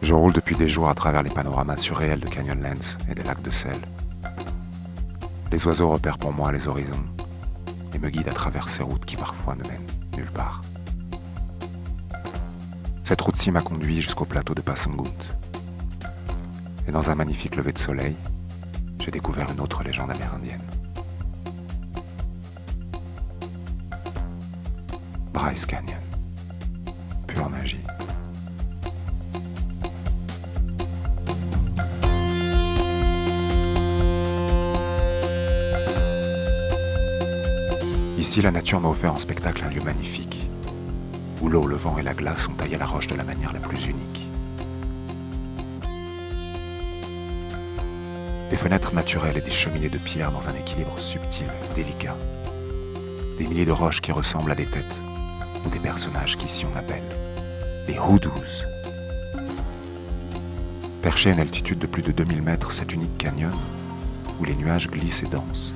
Je roule depuis des jours à travers les panoramas surréels de Canyonlands et des lacs de sel. Les oiseaux repèrent pour moi les horizons et me guident à travers ces routes qui parfois ne mènent nulle part. Cette route-ci m'a conduit jusqu'au plateau de Pasungut. Et dans un magnifique lever de soleil, j'ai découvert une autre légende amérindienne. Bryce Canyon. Pure magie. Ici, la nature m'a offert en spectacle un lieu magnifique, où l'eau, le vent et la glace ont taillé la roche de la manière la plus unique. Des fenêtres naturelles et des cheminées de pierre dans un équilibre subtil, délicat. Des milliers de roches qui ressemblent à des têtes, ou des personnages qu'ici on appelle les hoodoos. Perché à une altitude de plus de 2000 mètres, cet unique canyon, où les nuages glissent et dansent,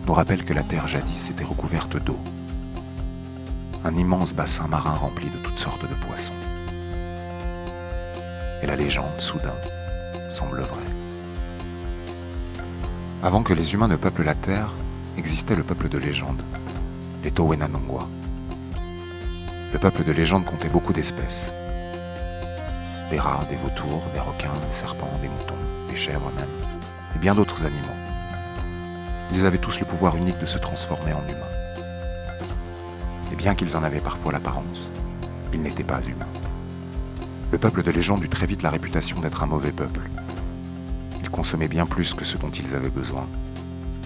nous rappelle que la terre jadis était recouverte d'eau. Un immense bassin marin rempli de toutes sortes de poissons. Et la légende, soudain, semble vraie. Avant que les humains ne peuplent la terre, existait le peuple de légende, les Towenanongwa. Le peuple de légende comptait beaucoup d'espèces. Des rats, des vautours, des requins, des serpents, des moutons, des chèvres même, et bien d'autres animaux. Ils avaient tous le pouvoir unique de se transformer en humains. Et bien qu'ils en avaient parfois l'apparence, ils n'étaient pas humains. Le peuple de légende eut très vite la réputation d'être un mauvais peuple. Ils consommaient bien plus que ce dont ils avaient besoin,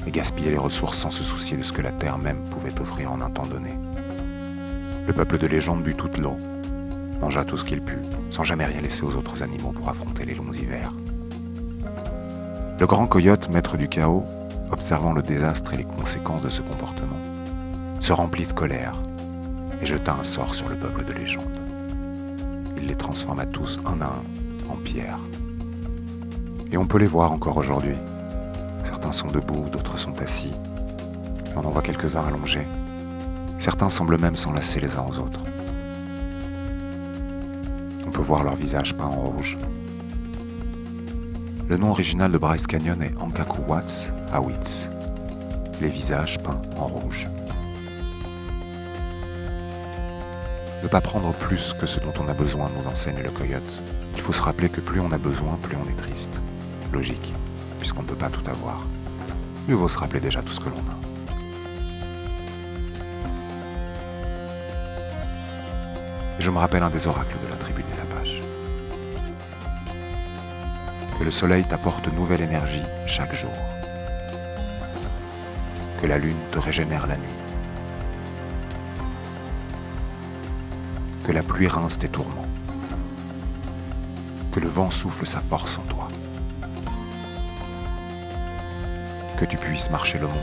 et gaspillaient les ressources sans se soucier de ce que la terre même pouvait offrir en un temps donné. Le peuple de légende but toute l'eau, mangea tout ce qu'il put, sans jamais rien laisser aux autres animaux pour affronter les longs hivers. Le grand coyote, maître du chaos, observant le désastre et les conséquences de ce comportement, se remplit de colère et jeta un sort sur le peuple de légende. Il les transforma tous un à un en pierre. Et on peut les voir encore aujourd'hui. Certains sont debout, d'autres sont assis. Et on en voit quelques-uns allongés. Certains semblent même s'enlacer les uns aux autres. On peut voir leur visage peint en rouge. Le nom original de Bryce Canyon est Ankakuwats Awits, les visages peints en rouge. Ne pas prendre plus que ce dont on a besoin, nous enseigne le coyote. Il faut se rappeler que plus on a besoin, plus on est triste. Logique, puisqu'on ne peut pas tout avoir. Mieux vaut se rappeler déjà tout ce que l'on a. Et je me rappelle un des oracles de la tribu des Apaches. Que le soleil t'apporte nouvelle énergie chaque jour. Que la lune te régénère la nuit. Que la pluie rince tes tourments. Que le vent souffle sa force en toi. Que tu puisses marcher le monde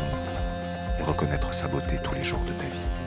et reconnaître sa beauté tous les jours de ta vie.